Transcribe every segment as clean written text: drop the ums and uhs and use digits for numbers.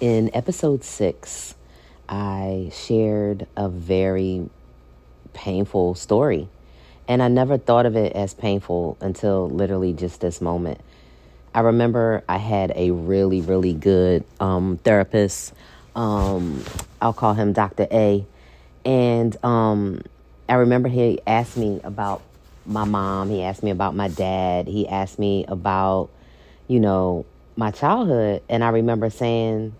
In episode 6, I shared a very painful story. And I never thought of it as painful until literally just this moment. I remember I had a really, really good therapist. I'll call him Dr. A. And I remember he asked me about my mom. He asked me about my dad. He asked me about, my childhood. And I remember saying,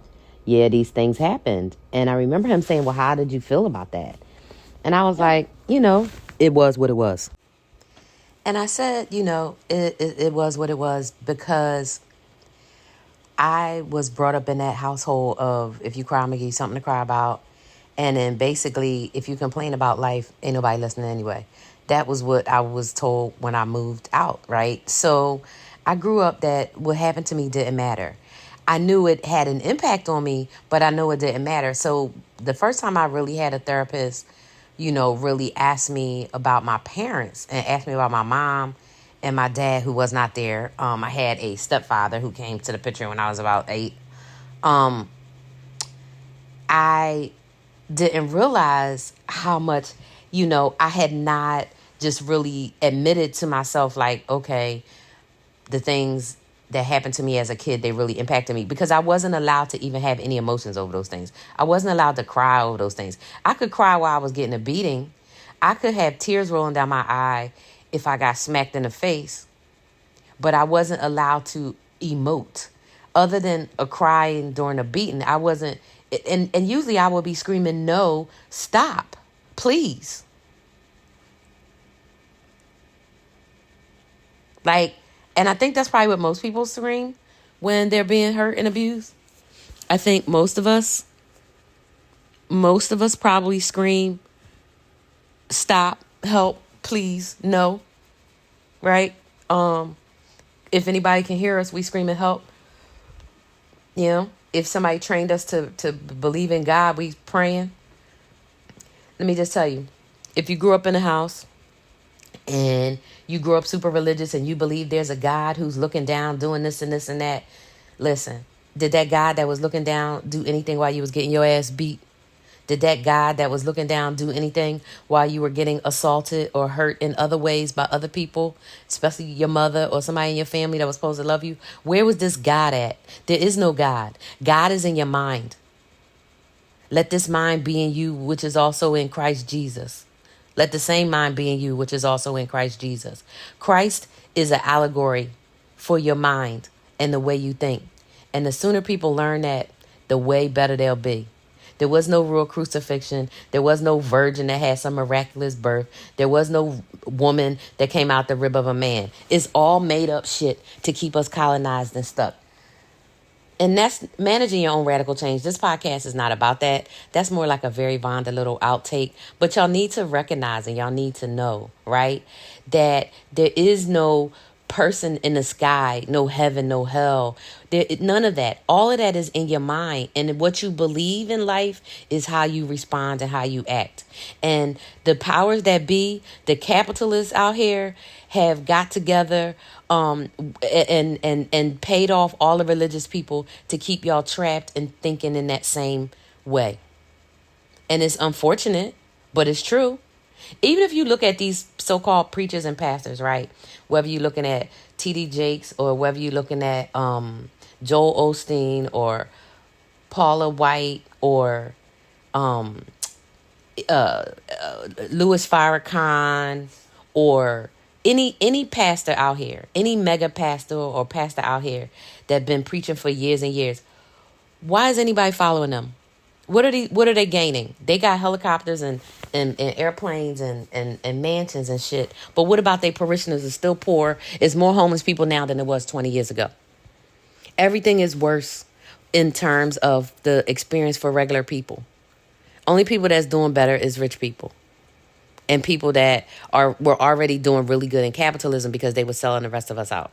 yeah, these things happened. And I remember him saying, well, how did you feel about that? And I was like, it was what it was. And I said, it was what it was because I was brought up in that household of if you cry, I'm going to give you something to cry about. And then basically, if you complain about life, ain't nobody listening anyway. That was what I was told when I moved out, right? So I grew up that what happened to me didn't matter. I knew it had an impact on me, but I know it didn't matter. So the first time I really had a therapist, really asked me about my parents and asked me about my mom and my dad, who was not there. I had a stepfather who came to the picture when I was about 8. I didn't realize how much, I had not just really admitted to myself, like, okay, the things that happened to me as a kid, they really impacted me because I wasn't allowed to even have any emotions over those things. I wasn't allowed to cry over those things. I could cry while I was getting a beating. I could have tears rolling down my eye if I got smacked in the face, but I wasn't allowed to emote. Other than a crying during a beating, I wasn't, and usually I would be screaming, no, stop, please. And I think that's probably what most people scream when they're being hurt and abused. I think most of us probably scream, stop, help, please, no, right? If anybody can hear us, we scream and help. If somebody trained us to believe in God, we praying. Let me just tell you, if you grew up in a house and you grew up super religious and you believe there's a God who's looking down, doing this and this and that, listen, did that God that was looking down do anything while you was getting your ass beat? Did that God that was looking down do anything while you were getting assaulted or hurt in other ways by other people, especially your mother or somebody in your family that was supposed to love you? Where was this God at? There is no God. God is in your mind. Let this mind be in you, which is also in Christ Jesus. Let the same mind be in you, which is also in Christ Jesus. Christ is an allegory for your mind and the way you think. And the sooner people learn that, the way better they'll be. There was no real crucifixion. There was no virgin that had some miraculous birth. There was no woman that came out the rib of a man. It's all made up shit to keep us colonized and stuck. And that's managing your own radical change. This podcast is not about that. That's more like a very Vonda little outtake. But y'all need to recognize and y'all need to know, right, that there is no person in the sky, no heaven, no hell. None of that. All of that is in your mind. And what you believe in life is how you respond and how you act. And the powers that be, the capitalists out here, have got together and paid off all the religious people to keep y'all trapped and thinking in that same way. And it's unfortunate, but it's true. Even if you look at these so-called preachers and pastors, right? Whether you're looking at T.D. Jakes or whether you're looking at Joel Osteen or Paula White or Louis Farrakhan or any pastor out here, any mega pastor or pastor out here that been preaching for years and years, why is anybody following them? What are they gaining? They got helicopters and airplanes and mansions and shit. But what about their parishioners are still poor? It's more homeless people now than it was 20 years ago. Everything is worse in terms of the experience for regular people. Only people that's doing better is rich people. And people that were already doing really good in capitalism because they were selling the rest of us out.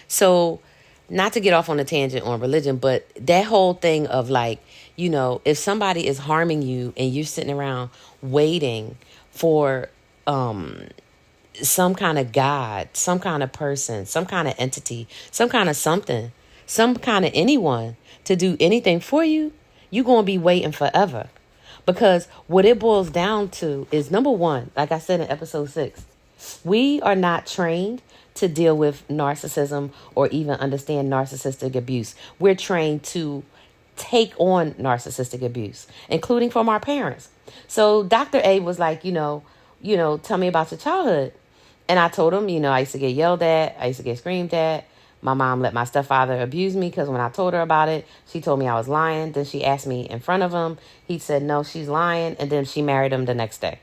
So, not to get off on a tangent on religion, but that whole thing of like, if somebody is harming you and you're sitting around waiting for some kind of God, some kind of person, some kind of entity, some kind of something some kind of anyone to do anything for you, you're going to be waiting forever. Because what it boils down to is, number one, like I said in episode 6, we are not trained to deal with narcissism or even understand narcissistic abuse. We're trained to take on narcissistic abuse, including from our parents. So Dr. A was like, tell me about your childhood. And I told him, I used to get yelled at. I used to get screamed at. My mom let my stepfather abuse me because when I told her about it, she told me I was lying. Then she asked me in front of him. He said, no, she's lying. And then she married him the next day.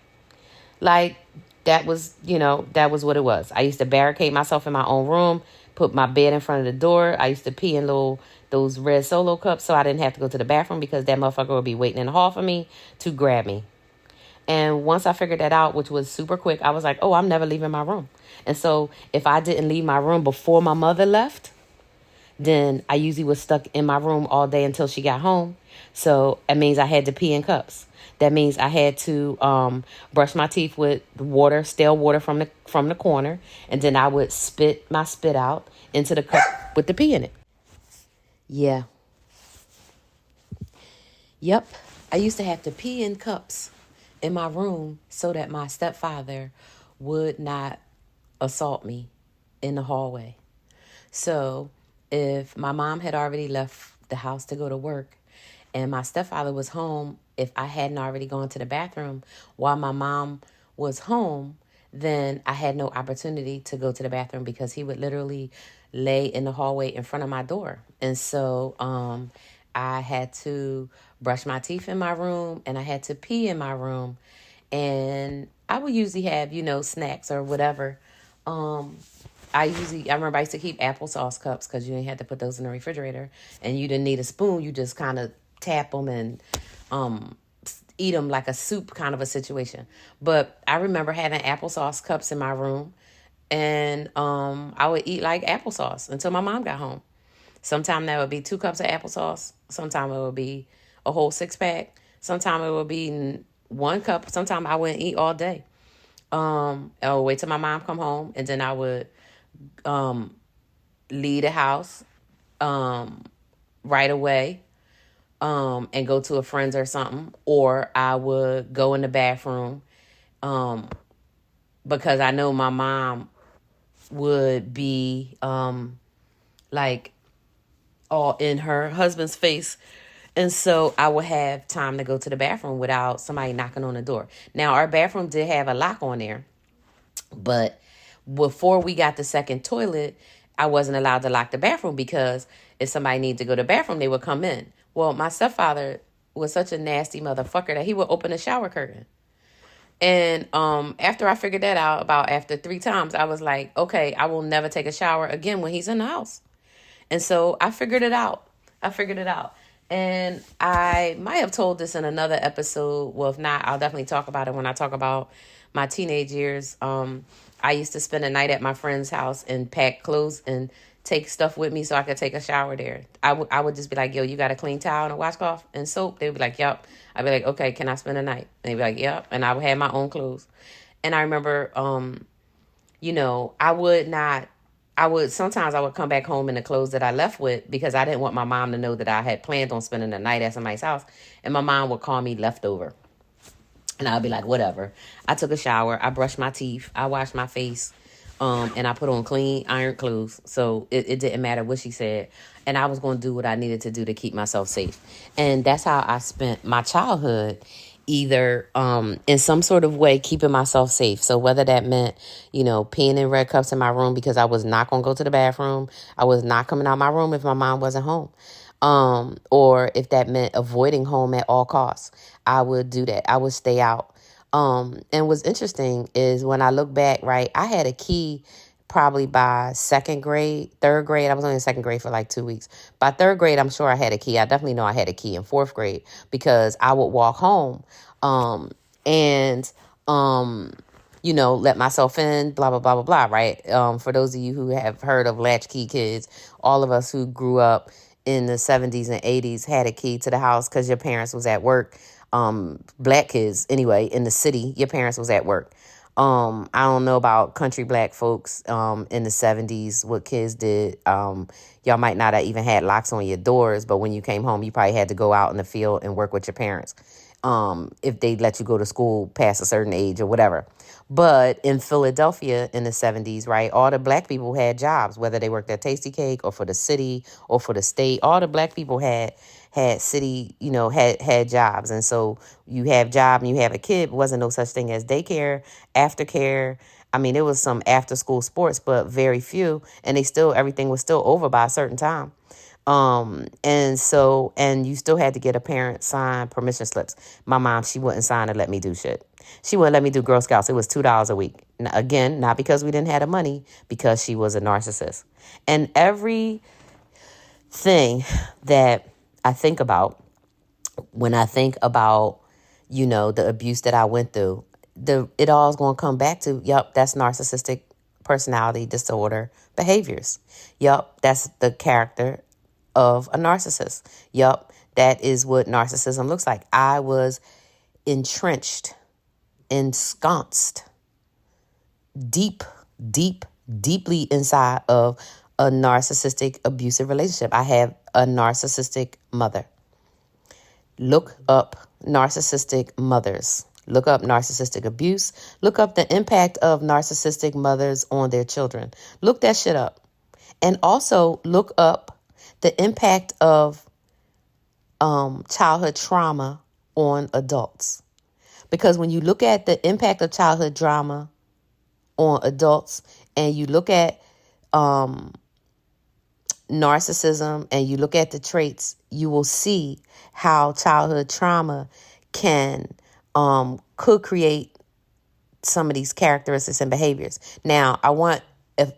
Like, that was what it was. I used to barricade myself in my own room, put my bed in front of the door. I used to pee in those red Solo cups so I didn't have to go to the bathroom because that motherfucker would be waiting in the hall for me to grab me. And once I figured that out, which was super quick, I was like, oh, I'm never leaving my room. And so if I didn't leave my room before my mother left, then I usually was stuck in my room all day until she got home. So it means I had to pee in cups. That means I had to brush my teeth with water, stale water from the corner. And then I would spit my spit out into the cup with the pee in it. Yeah. Yep. I used to have to pee in cups in my room so that my stepfather would not assault me in the hallway. So if my mom had already left the house to go to work and my stepfather was home, if I hadn't already gone to the bathroom while my mom was home, then I had no opportunity to go to the bathroom because he would literally lay in the hallway in front of my door. And so I had to brush my teeth in my room and I had to pee in my room. And I would usually have, snacks or whatever. I remember I used to keep applesauce cups because you didn't have to put those in the refrigerator. And you didn't need a spoon. You just kind of tap them and eat them like a soup kind of a situation. But I remember having applesauce cups in my room. And I would eat like applesauce until my mom got home. Sometimes that would be 2 cups of applesauce. Sometimes it would be a whole 6-pack. Sometimes it would be 1 cup. Sometimes I wouldn't eat all day. I would wait till my mom come home, and then I would leave the house right away and go to a friend's or something. Or I would go in the bathroom because I know my mom would be like all in her husband's face. And so I would have time to go to the bathroom without somebody knocking on the door. Now, our bathroom did have a lock on there, but before we got the second toilet, I wasn't allowed to lock the bathroom because if somebody needed to go to the bathroom, they would come in. Well, my stepfather was such a nasty motherfucker that he would open the shower curtain. And after I figured that out, about after 3 times, I was like, okay, I will never take a shower again when he's in the house. And so I figured it out. And I might have told this in another episode. Well, if not, I'll definitely talk about it when I talk about my teenage years. I used to spend a night at my friend's house and pack clothes and take stuff with me so I could take a shower there. I would just be like, yo, you got a clean towel and a washcloth and soap? They would be like, yep. I'd be like, okay, can I spend a night? And they'd be like, yep. And I would have my own clothes. And I remember, sometimes I would come back home in the clothes that I left with because I didn't want my mom to know that I had planned on spending the night at somebody's house. And my mom would call me leftover. And I'd be like, whatever. I took a shower. I brushed my teeth. I washed my face. And I put on clean, ironed clothes. So it didn't matter what she said. And I was going to do what I needed to do to keep myself safe. And that's how I spent my childhood, either in some sort of way keeping myself safe. So whether that meant, peeing in red cups in my room because I was not going to go to the bathroom. I was not coming out my room if my mom wasn't home. Or if that meant avoiding home at all costs, I would do that. I would stay out. And what's interesting is when I look back, right, I had a key probably by 2nd grade, 3rd grade. I was only in 2nd grade for like 2 weeks. By 3rd grade, I'm sure I had a key. I definitely know I had a key in 4th grade because I would walk home and let myself in, blah, blah, blah, blah, blah, right? For those of you who have heard of latchkey kids, all of us who grew up in the 70s and 80s had a key to the house because your parents was at work. Black kids, anyway, in the city, your parents was at work. I don't know about country black folks in the 70s, what kids did. Y'all might not have even had locks on your doors, but when you came home, you probably had to go out in the field and work with your parents if they let you go to school past a certain age or whatever. But in Philadelphia in the 70s, right, all the black people had jobs, whether they worked at Tasty Cake or for the city or for the state. All the black people had city, had jobs. And so you have job and you have a kid. Wasn't no such thing as daycare, aftercare. I mean, there was some after school sports, but very few. And everything was still over by a certain time. And you still had to get a parent sign permission slips. My mom, she wouldn't sign to let me do shit. She wouldn't let me do Girl Scouts. It was $2 a week. Again, not because we didn't have the money, because she was a narcissist. And everything that I think about when I think about, the abuse that I went through, it all is going to come back to, yep, that's narcissistic personality disorder behaviors. Yep, that's the character of a narcissist. Yup, that is what narcissism looks like. I was entrenched, ensconced, deeply inside of a narcissistic abusive relationship. I have a narcissistic mother. Look up narcissistic mothers. Look up narcissistic abuse. Look up the impact of narcissistic mothers on their children. Look that shit up. And also look up the impact of childhood trauma on adults. Because when you look at the impact of childhood trauma on adults and you look at narcissism and you look at the traits, you will see how childhood trauma could create some of these characteristics and behaviors. Now, if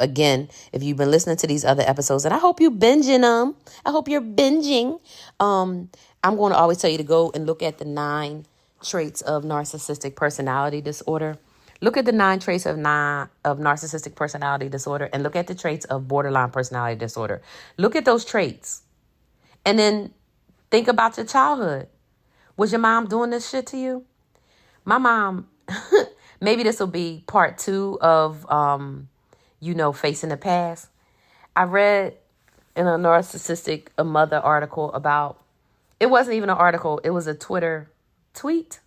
you've been listening to these other episodes, and I hope you're binging them. I hope you're binging. I'm going to always tell you to go and look at the 9 traits of narcissistic personality disorder. Look at the 9 traits of narcissistic personality disorder and look at the traits of borderline personality disorder. Look at those traits and then think about your childhood. Was your mom doing this shit to you? My mom, maybe this will be part 2 of, facing the past. I read in a narcissistic mother article about, it wasn't even an article. It was a Twitter tweet,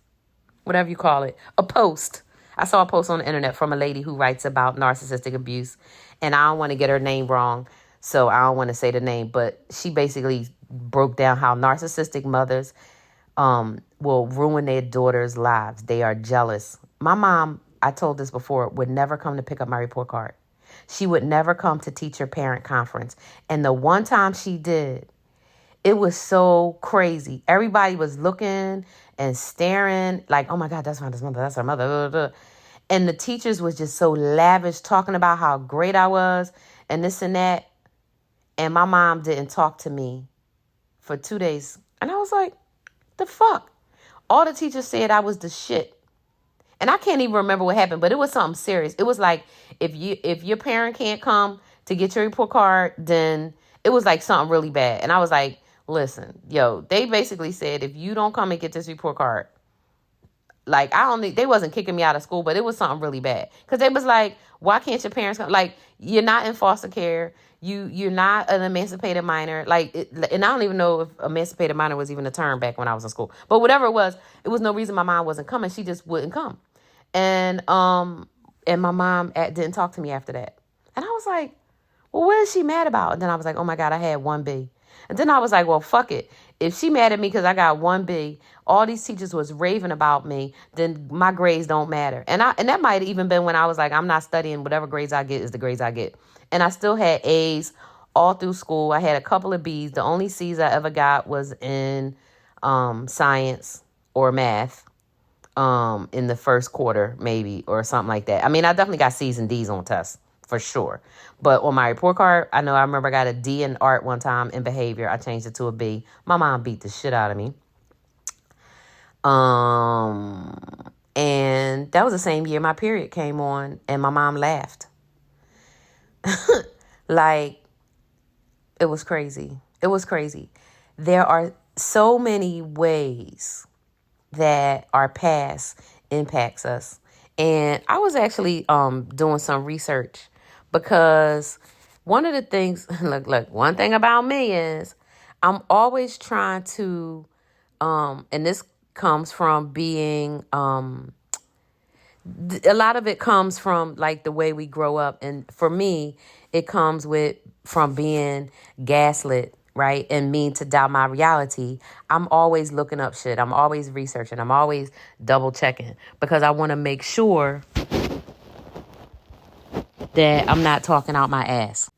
whatever you call it, a post. I saw a post on the internet from a lady who writes about narcissistic abuse, and I don't want to get her name wrong, so I don't want to say the name, but she basically broke down how narcissistic mothers will ruin their daughters' lives. They are jealous. My mom, I told this before, would never come to pick up my report card. She would never come to teacher parent conference. And the one time she did, it was so crazy. Everybody was looking and staring like, oh my God, that's not his mother. That's her mother. And the teachers was just so lavish talking about how great I was and this and that. And my mom didn't talk to me for 2 days. And I was like, the fuck? All the teachers said I was the shit. And I can't even remember what happened, but it was something serious. It was like, if your parent can't come to get your report card, then it was like something really bad. And I was like, listen, they basically said, if you don't come and get this report card, like, they wasn't kicking me out of school, but it was something really bad. Because they was like, why can't your parents come? Like, you're not in foster care. You're not an emancipated minor. And I don't even know if emancipated minor was even a term back when I was in school. But whatever it was no reason my mom wasn't coming. She just wouldn't come. And my mom didn't talk to me after that. And I was like, well, what is she mad about? And then I was like, oh my God, I had 1B. And then I was like, well, fuck it. If she mad at me because I got 1B, all these teachers was raving about me, then my grades don't matter. And that might have even been when I was like, I'm not studying. Whatever grades I get is the grades I get. And I still had A's all through school. I had a couple of B's. The only C's I ever got was in science or math in the first quarter, maybe, or something like that. I mean, I definitely got C's and D's on tests, for sure. But on my report card, I remember I got a D in art one time in behavior. I changed it to a B. My mom beat the shit out of me. And that was the same year my period came on and my mom laughed. Like, it was crazy. It was crazy. There are so many ways that our past impacts us. And I was actually doing some research because one of the things, look, one thing about me is I'm always trying to, and this comes from being, a lot of it comes from like the way we grow up. And for me, it comes from being gaslit, right? And mean to doubt my reality. I'm always looking up shit. I'm always researching. I'm always double checking because I want to make sure that I'm not talking out my ass.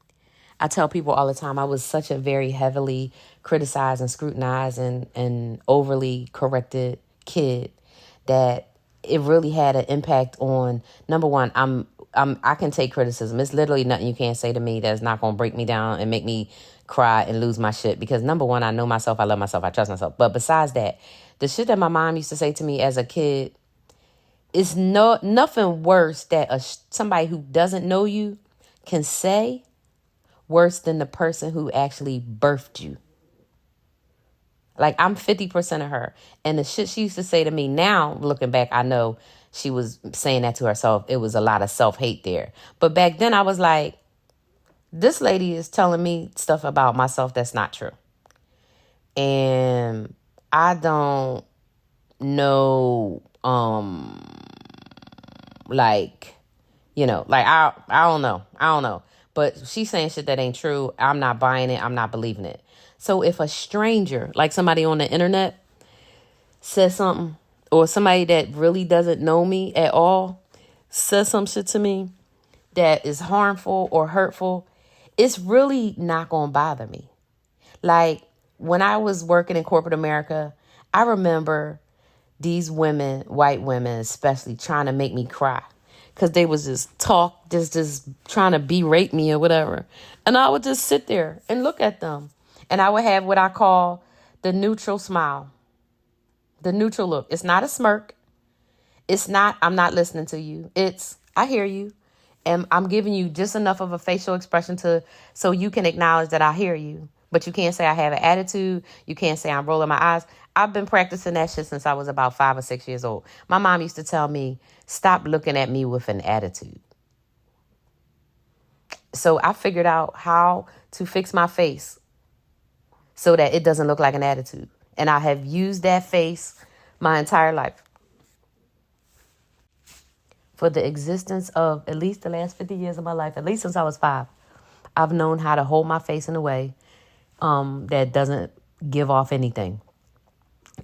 I tell people all the time I was such a very heavily criticized and scrutinized and overly corrected kid that it really had an impact on, number one, I can take criticism. It's literally nothing you can't say to me that's not going to break me down and make me cry and lose my shit. Because number one, I know myself, I love myself, I trust myself. But besides that, the shit that my mom used to say to me as a kid is nothing worse that somebody who doesn't know you can say worse than the person who actually birthed you. Like, I'm 50% of her. And the shit she used to say to me now, looking back, I know she was saying that to herself. It was a lot of self-hate there. But back then I was like, this lady is telling me stuff about myself that's not true. And I don't know, like, like I don't know. But she's saying shit that ain't true. I'm not buying it. I'm not believing it. So if a stranger, like somebody on the internet, says something, or somebody that really doesn't know me at all says some shit to me that is harmful or hurtful, it's really not gonna bother me. Like, when I was working in corporate America, I remember these women, white women especially, trying to make me cry because they was just trying to berate me or whatever. And I would just sit there and look at them. And I would have what I call the neutral smile, the neutral look. It's not a smirk. It's not, I'm not listening to you. It's, I hear you. And I'm giving you just enough of a facial expression so you can acknowledge that I hear you. But you can't say I have an attitude. You can't say I'm rolling my eyes. I've been practicing that shit since I was about 5 or 6 years old. My mom used to tell me, stop looking at me with an attitude. So I figured out how to fix my face so that it doesn't look like an attitude. And I have used that face my entire life. For the existence of at least the last 50 years of my life, at least since I was 5, I've known how to hold my face in a way that doesn't give off anything.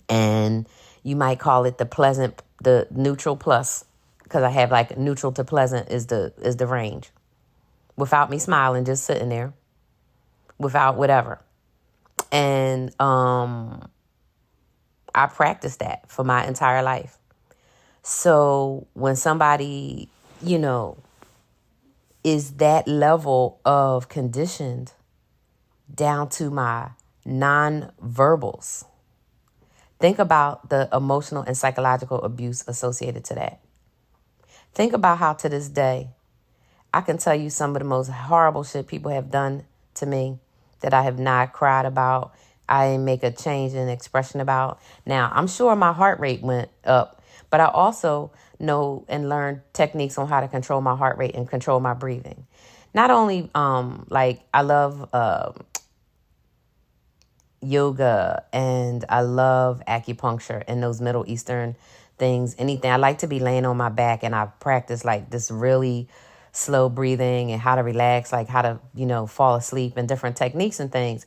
And you might call it the neutral plus, because I have like neutral to pleasant is the range. Without me smiling, just sitting there, without whatever. And I practiced that for my entire life. So when somebody, is that level of conditioned down to my non-verbals, think about the emotional and psychological abuse associated to that. Think about how to this day, I can tell you some of the most horrible shit people have done to me that I have not cried about. I didn't make a change in expression about. Now, I'm sure my heart rate went up, but I also know and learned techniques on how to control my heart rate and control my breathing. Not only, like, I love yoga and I love acupuncture and those Middle Eastern things, anything. I like to be laying on my back and I practice like this really slow breathing and how to relax, like how to, fall asleep and different techniques and things.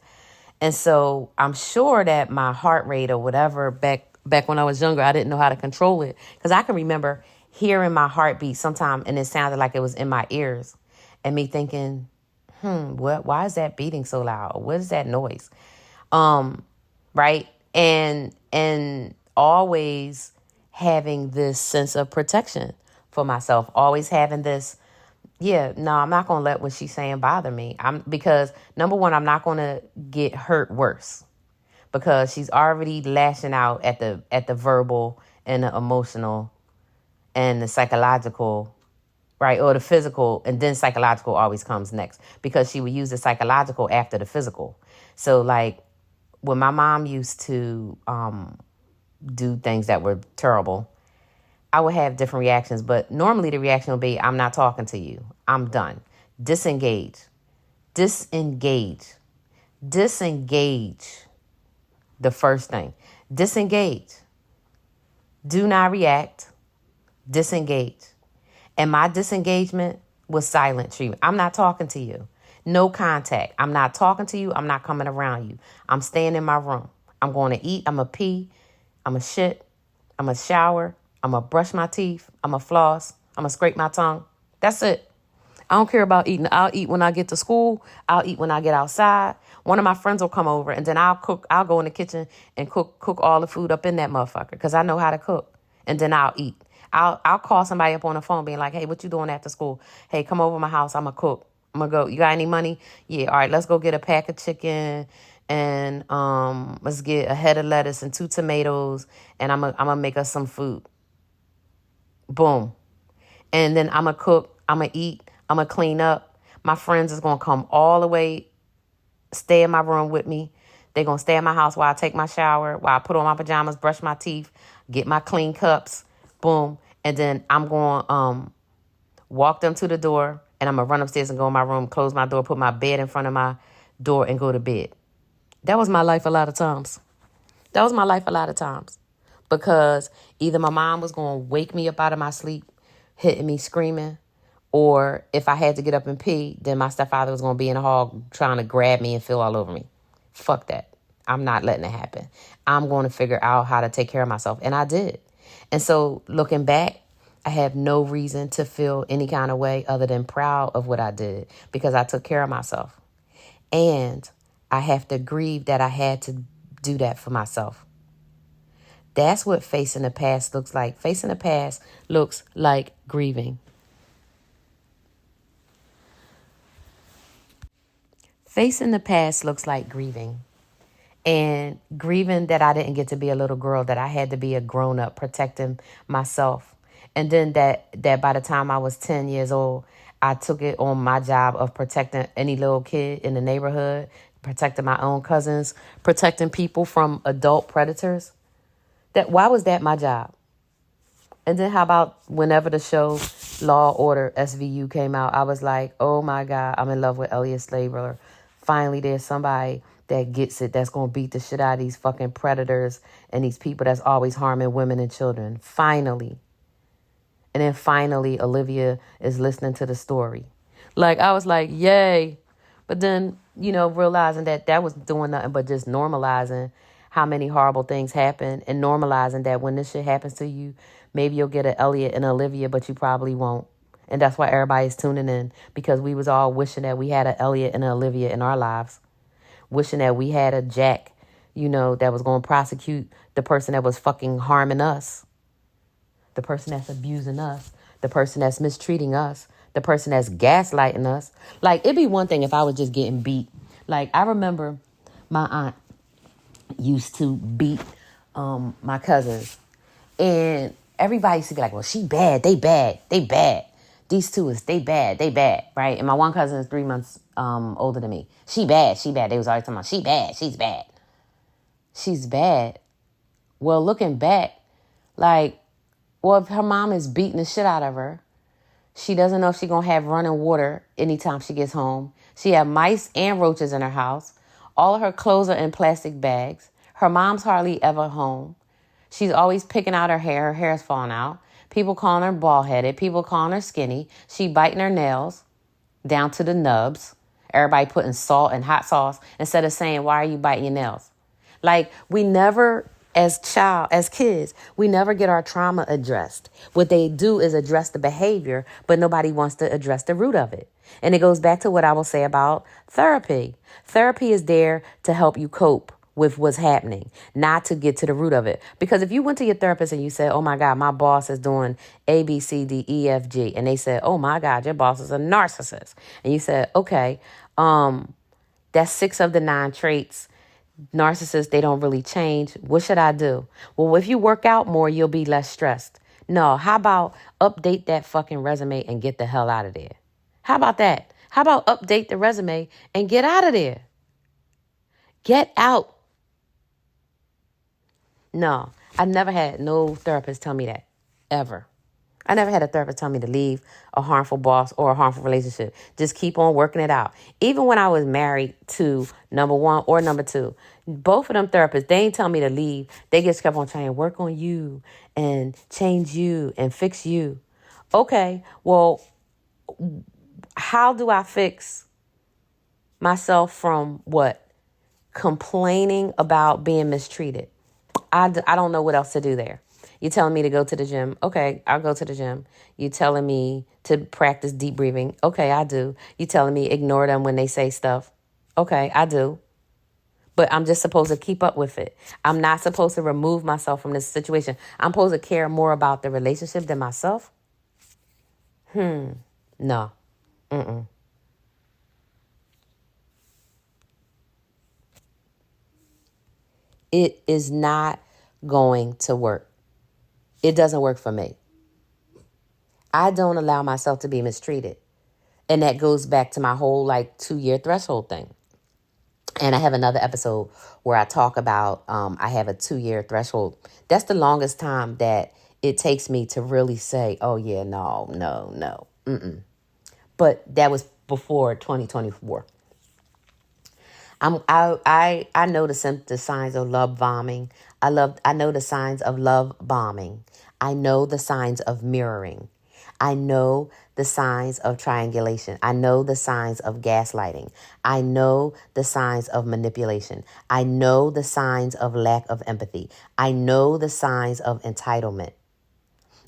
And so I'm sure that my heart rate or whatever back when I was younger, I didn't know how to control it because I can remember hearing my heartbeat sometime and it sounded like it was in my ears and me thinking, why is that beating so loud? What is that noise? Right. And always having this sense of protection for myself, always having this, I'm not going to let what she's saying bother me. Because number one, I'm not going to get hurt worse because she's already lashing out at the verbal and the emotional and the psychological, right? Or the physical, and then psychological always comes next because she would use the psychological after the physical. So like, when my mom used to do things that were terrible, I would have different reactions, but normally the reaction would be, I'm not talking to you. I'm done. Disengage. Disengage. Disengage. The first thing. Disengage. Do not react. Disengage. And my disengagement was silent treatment. I'm not talking to you. No contact. I'm not talking to you. I'm not coming around you. I'm staying in my room. I'm going to eat. I'm going to pee. I'm going to shit. I'm going to shower. I'm going to brush my teeth. I'm going to floss. I'm going to scrape my tongue. That's it. I don't care about eating. I'll eat when I get to school. I'll eat when I get outside. One of my friends will come over and then I'll cook. I'll go in the kitchen and cook all the food up in that motherfucker because I know how to cook. And then I'll eat. I'll call somebody up on the phone being like, hey, what you doing after school? Hey, come over to my house. I'm going to cook. I'm going to go. You got any money? Yeah. All right, let's go get a pack of chicken and let's get a head of lettuce and 2 tomatoes and I'm gonna make us some food. Boom. And then I'm going to cook. I'm going to eat. I'm going to clean up. My friends is going to come all the way, stay in my room with me. They're going to stay in my house while I take my shower, while I put on my pajamas, brush my teeth, get my clean cups. Boom. And then I'm going to walk them to the door and I'm going to run upstairs and go in my room, close my door, put my bed in front of my door and go to bed. That was my life a lot of times. That was my life a lot of times. Because either my mom was going to wake me up out of my sleep, hitting me, screaming, or if I had to get up and pee, then my stepfather was going to be in the hall trying to grab me and feel all over me. Fuck that. I'm not letting it happen. I'm going to figure out how to take care of myself. And I did. And so looking back, I have no reason to feel any kind of way other than proud of what I did because I took care of myself. And I have to grieve that I had to do that for myself. That's what facing the past looks like. Facing the past looks like grieving. Facing the past looks like grieving. And grieving that I didn't get to be a little girl, that I had to be a grown-up protecting myself. And then that by the time I was 10 years old, I took it on my job of protecting any little kid in the neighborhood, protecting my own cousins, protecting people from adult predators. Why was that my job? And then how about whenever the show Law Order SVU came out, I was like, oh my God, I'm in love with Elliot Stabler. Finally, there's somebody that gets it, that's going to beat the shit out of these fucking predators and these people that's always harming women and children. Finally. And then finally, Olivia is listening to the story. Like, I was like, yay. But then, realizing that was doing nothing but just normalizing how many horrible things happen and normalizing that when this shit happens to you, maybe you'll get an Elliot and Olivia, but you probably won't. And that's why everybody's tuning in, because we was all wishing that we had an Elliot and an Olivia in our lives. Wishing that we had a Jack, that was going to prosecute the person that was fucking harming us. The person that's abusing us. The person that's mistreating us. The person that's gaslighting us. Like, it'd be one thing if I was just getting beat. Like, I remember my aunt used to beat my cousins. And everybody used to be like, well, she bad, they bad, they bad. These two they bad, right? And my one cousin is 3 months older than me. She bad. They was always talking about, she bad, she's bad. She's bad. Well, looking back, if her mom is beating the shit out of her, she doesn't know if she's going to have running water anytime she gets home. She had mice and roaches in her house. All of her clothes are in plastic bags. Her mom's hardly ever home. She's always picking out her hair. Her hair's falling out. People calling her bald-headed. People calling her skinny. She biting her nails down to the nubs. Everybody putting salt and hot sauce instead of saying, why are you biting your nails? Like, we never, as kids, we never get our trauma addressed. What they do is address the behavior, but nobody wants to address the root of it. And it goes back to what I will say about therapy. Therapy is there to help you cope with what's happening, not to get to the root of it. Because if you went to your therapist and you said, oh my God, my boss is doing A, B, C, D, E, F, G. And they said, oh my God, your boss is a narcissist. And you said, okay, that's 6 of the 9 traits. Narcissists, they don't really change. What should I do? Well, if you work out more, you'll be less stressed. No, how about update that fucking resume and get the hell out of there? How about that? How about update the resume and get out of there? Get out. No, I never had no therapist tell me that. ever. I never had a therapist tell me to leave a harmful boss or a harmful relationship. Just keep on working it out. Even when I was married to number one or number two, both of them therapists, they ain't tell me to leave. They just kept on trying to work on you and change you and fix you. Okay, well, how do I fix myself from what? Complaining about being mistreated. I don't know what else to do there. You're telling me to go to the gym. Okay, I'll go to the gym. You're telling me to practice deep breathing. Okay, I do. You're telling me ignore them when they say stuff. Okay, I do. But I'm just supposed to keep up with it. I'm not supposed to remove myself from this situation. I'm supposed to care more about the relationship than myself. No. It is not going to work. It doesn't work for me. I don't allow myself to be mistreated. And that goes back to my whole 2-year threshold thing. And I have another episode where I talk about I have a 2-year threshold. That's the longest time that it takes me to really say, oh, yeah, no. But that was before 2024. I know the signs of love bombing. I know the signs of love bombing. I know the signs of mirroring. I know the signs of triangulation. I know the signs of gaslighting. I know the signs of manipulation. I know the signs of lack of empathy. I know the signs of entitlement.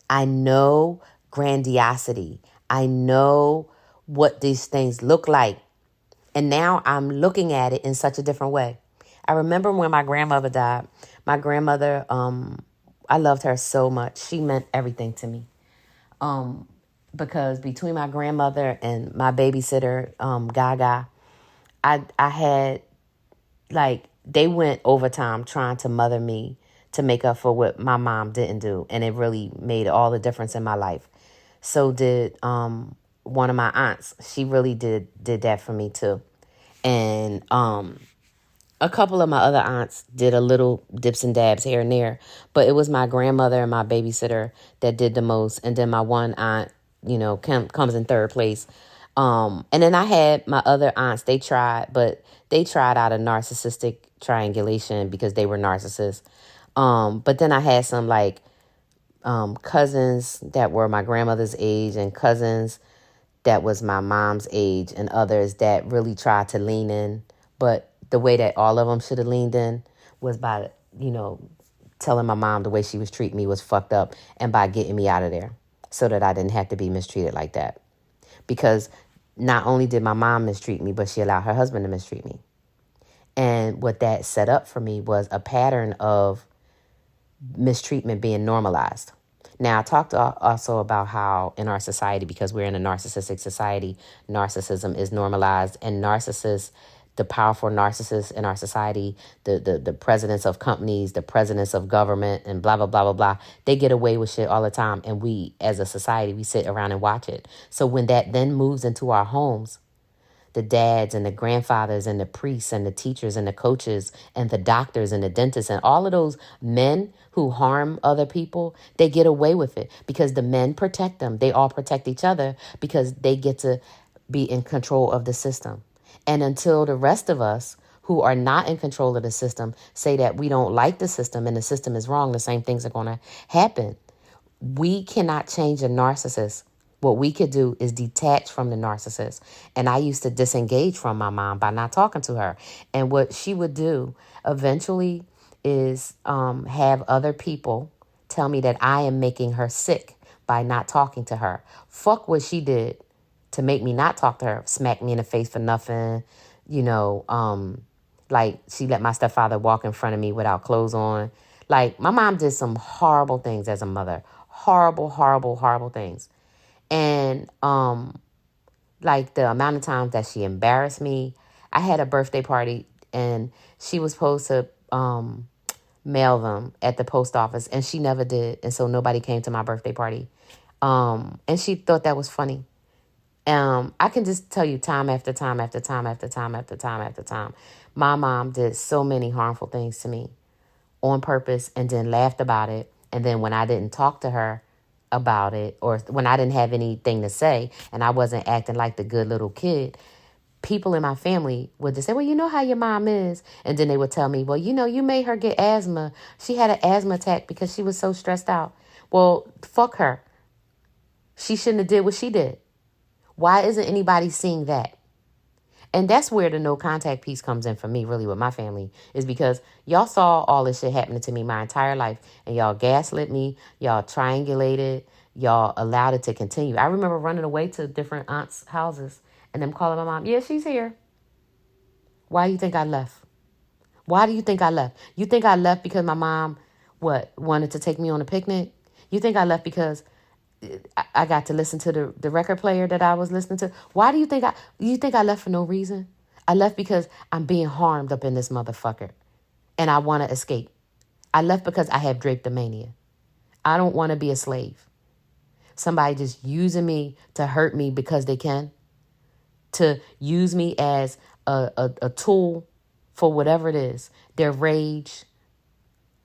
I know grandiosity. I know what these things look like. And now I'm looking at it in such a different way. I remember when my grandmother died. My grandmother, I loved her so much. She meant everything to me. Because between my grandmother and my babysitter, Gaga, I had they went overtime trying to mother me to make up for what my mom didn't do. And it really made all the difference in my life. So did one of my aunts. She really did that for me too. And a couple of my other aunts did a little dips and dabs here and there, but it was my grandmother and my babysitter that did the most. And then my one aunt, comes in third place. And then I had my other aunts, they tried, but they tried out of narcissistic triangulation because they were narcissists. But then I had some cousins that were my grandmother's age and cousins that was my mom's age and others that really tried to lean in. But the way that all of them should have leaned in was by, telling my mom the way she was treating me was fucked up and by getting me out of there so that I didn't have to be mistreated like that. Because not only did my mom mistreat me, but she allowed her husband to mistreat me. And what that set up for me was a pattern of mistreatment being normalized. Now, I talked also about how in our society, because we're in a narcissistic society, narcissism is normalized, and the powerful narcissists in our society, the presidents of companies, the presidents of government, and blah, blah, blah, blah, blah, they get away with shit all the time. And we, as a society, we sit around and watch it. So when that then moves into our homes, the dads and the grandfathers and the priests and the teachers and the coaches and the doctors and the dentists and all of those men who harm other people, they get away with it because the men protect them. They all protect each other because they get to be in control of the system. And until the rest of us who are not in control of the system say that we don't like the system and the system is wrong, the same things are going to happen. We cannot change a narcissist. What we could do is detach from the narcissist. And I used to disengage from my mom by not talking to her. And what she would do eventually is have other people tell me that I am making her sick by not talking to her. Fuck what she did to make me not talk to her. Smack me in the face for nothing. She let my stepfather walk in front of me without clothes on. My mom did some horrible things as a mother. Horrible, horrible, horrible things. And the amount of times that she embarrassed me. I had a birthday party and she was supposed to mail them at the post office and she never did. And so nobody came to my birthday party. And she thought that was funny. I can just tell you time after time after time after time after time after time. My mom did so many harmful things to me on purpose and then laughed about it. And then when I didn't talk to her about it, or when I didn't have anything to say and I wasn't acting like the good little kid, people in my family would just say, well, you know how your mom is. And then they would tell me, well, you know, you made her get asthma. She had an asthma attack because she was so stressed out. Well, fuck her. She shouldn't have did what she did. Why isn't anybody seeing that? And that's where the no contact piece comes in for me, really, with my family, is because y'all saw all this shit happening to me my entire life, and y'all gaslit me, y'all triangulated, y'all allowed it to continue. I remember running away to different aunts' houses and them calling my mom, yeah, she's here. Why do you think I left? Why do you think I left? You think I left because my mom, wanted to take me on a picnic? You think I left because I got to listen to the record player that I was listening to? Why do you think I left for no reason? I left because I'm being harmed up in this motherfucker and I want to escape. I left because I have drapetomania. I don't want to be a slave. Somebody just using me to hurt me because they can, to use me as a tool for whatever it is, their rage,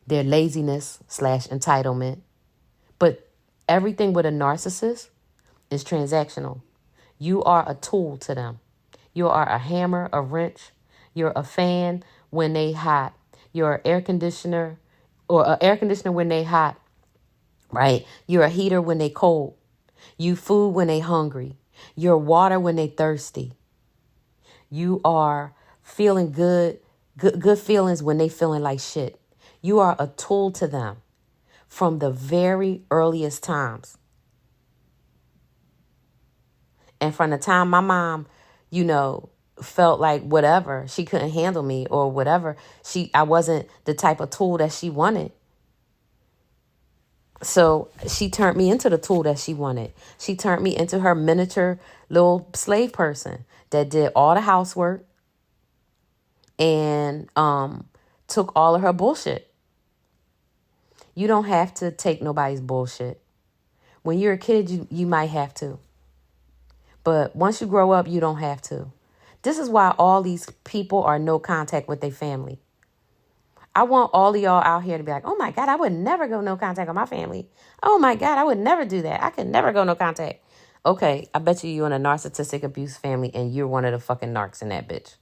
their laziness / entitlement. But everything with a narcissist is transactional. You are a tool to them. You are a hammer, a wrench. You're a fan when they hot. You're an air conditioner, or an air conditioner when they hot, right? You're a heater when they cold. You food when they hungry. You're water when they thirsty. You are feeling good feelings when they feeling like shit. You are a tool to them from the very earliest times. And from the time my mom, felt like whatever, she couldn't handle me or whatever, I wasn't the type of tool that she wanted. So she turned me into the tool that she wanted. She turned me into her miniature little slave person that did all the housework and took all of her bullshit. You don't have to take nobody's bullshit. When you're a kid, you might have to. But once you grow up, you don't have to. This is why all these people are no contact with their family. I want all of y'all out here to be like, oh my God, I would never go no contact with my family. Oh my God, I would never do that. I could never go no contact. Okay, I bet you're in a narcissistic abuse family and you're one of the fucking narcs in that bitch.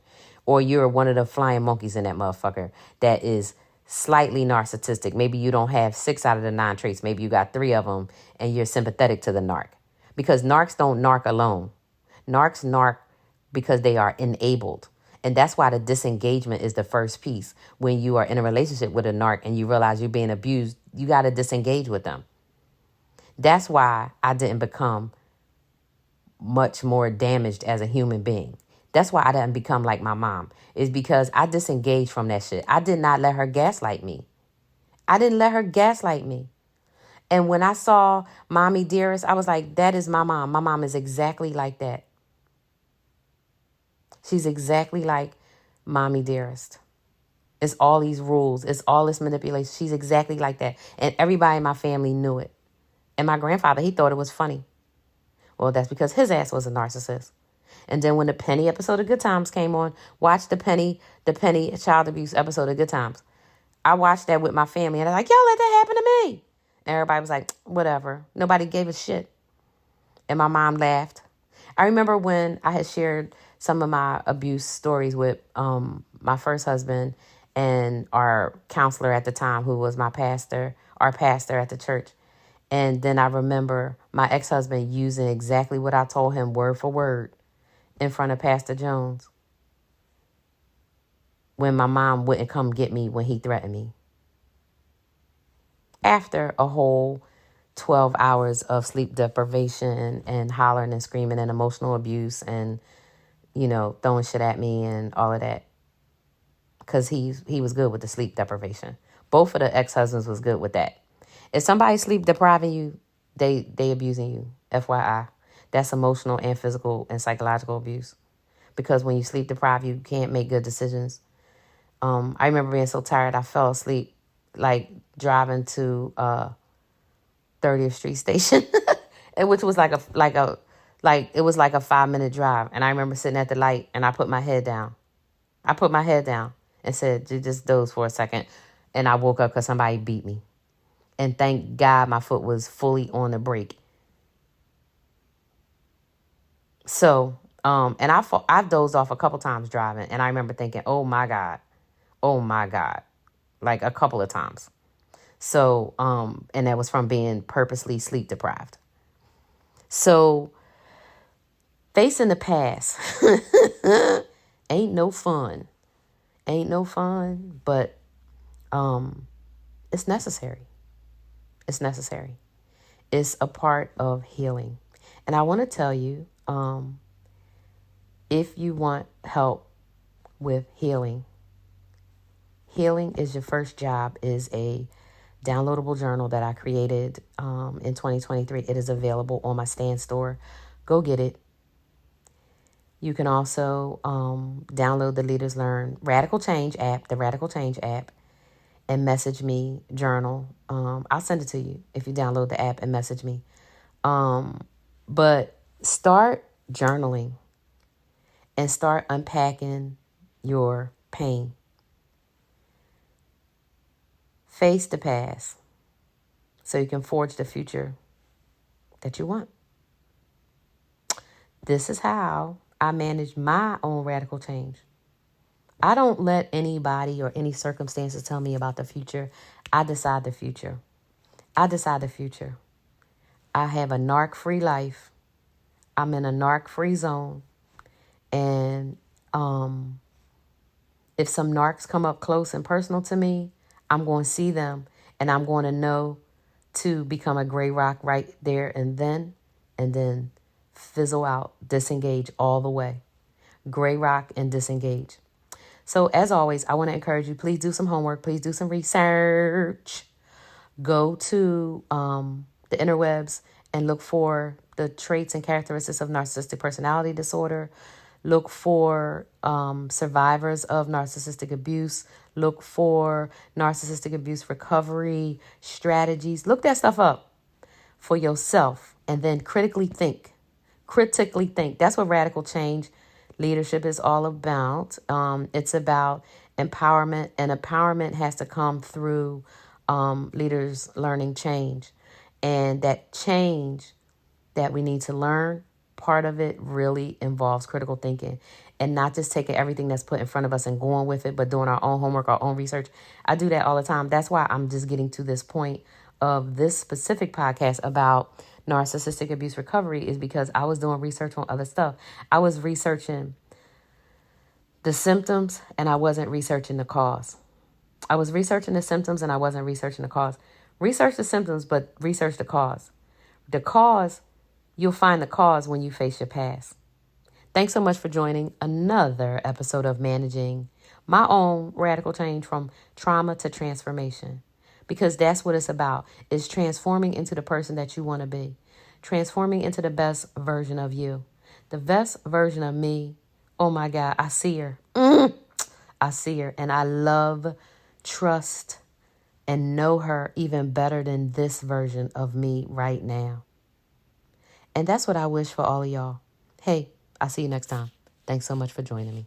Or you're one of the flying monkeys in that motherfucker that is slightly narcissistic. Maybe you don't have 6 out of the 9 traits. Maybe you got 3 of them and you're sympathetic to the narc. Because narcs don't narc alone. Narcs narc because they are enabled. And that's why the disengagement is the first piece. When you are in a relationship with a narc and you realize you're being abused, you got to disengage with them. That's why I didn't become much more damaged as a human being. That's why I didn't become like my mom. Is because I disengaged from that shit. I did not let her gaslight me. I didn't let her gaslight me. And when I saw Mommy Dearest, I was like, that is my mom. My mom is exactly like that. She's exactly like Mommy Dearest. It's all these rules. It's all this manipulation. She's exactly like that. And everybody in my family knew it. And my grandfather, he thought it was funny. Well, that's because his ass was a narcissist. And then when the Penny episode of Good Times came on, watch the Penny child abuse episode of Good Times. I watched that with my family and I was like, y'all let that happen to me. And everybody was like, whatever. Nobody gave a shit. And my mom laughed. I remember when I had shared some of my abuse stories with my first husband and our counselor at the time, who was our pastor at the church. And then I remember my ex-husband using exactly what I told him word for word in front of Pastor Jones when my mom wouldn't come get me when he threatened me. After a whole 12 hours of sleep deprivation and hollering and screaming and emotional abuse and, throwing shit at me and all of that. Because he was good with the sleep deprivation. Both of the ex-husbands was good with that. If somebody's sleep depriving you, they abusing you. FYI. That's emotional and physical and psychological abuse. Because when you sleep deprived, you can't make good decisions. I remember being so tired, I fell asleep, like driving to 30th Street Station, which was like it was like a 5-minute drive. And I remember sitting at the light and I put my head down. And said, just doze for a second. And I woke up because somebody beat me. And thank God my foot was fully on the brake. So, and I've dozed off a couple times driving, and I remember thinking, oh my God, like a couple of times. So, and that was from being purposely sleep deprived. So, facing the past ain't no fun. Ain't no fun, but it's necessary. It's necessary. It's a part of healing. And I want to tell you, if you want help with healing, healing is your first job, is a downloadable journal that I created in 2023. It is available on my Stand store. Go get it. You can also download the Leaders Learn Radical Change app, the Radical Change app, and message me journal. I'll send it to you if you download the app and message me. But start journaling and start unpacking your pain. Face the past so you can forge the future that you want. This is how I manage my own radical change. I don't let anybody or any circumstances tell me about the future. I decide the future. I decide the future. I have a narc-free life. I'm in a narc-free zone. And if some narcs come up close and personal to me, I'm going to see them. And I'm going to know to become a gray rock right there and then fizzle out, disengage all the way. Gray rock and disengage. So as always, I want to encourage you, please do some homework. Please do some research. Go to the interwebs and look for the traits and characteristics of narcissistic personality disorder. Look for survivors of narcissistic abuse. Look for narcissistic abuse recovery strategies. Look that stuff up for yourself and then critically think. Critically think. That's what radical change leadership is all about. It's about empowerment, and empowerment has to come through leaders learning change. And that change that we need to learn, part of it really involves critical thinking and not just taking everything that's put in front of us and going with it, but doing our own homework, our own research. I do that all the time. That's why I'm just getting to this point of this specific podcast about narcissistic abuse recovery, is because I was doing research on other stuff. I was researching the symptoms and I wasn't researching the cause. I was researching the symptoms and I wasn't researching the cause. Research the symptoms, but research the cause. The cause, you'll find the cause when you face your past. Thanks so much for joining another episode of Managing My Own Radical Change from Trauma to Transformation. Because that's what it's about, is transforming into the person that you want to be. Transforming into the best version of you. The best version of me. Oh my God, I see her. I see her. And I love, trust, and know her even better than this version of me right now. And that's what I wish for all of y'all. Hey, I'll see you next time. Thanks so much for joining me.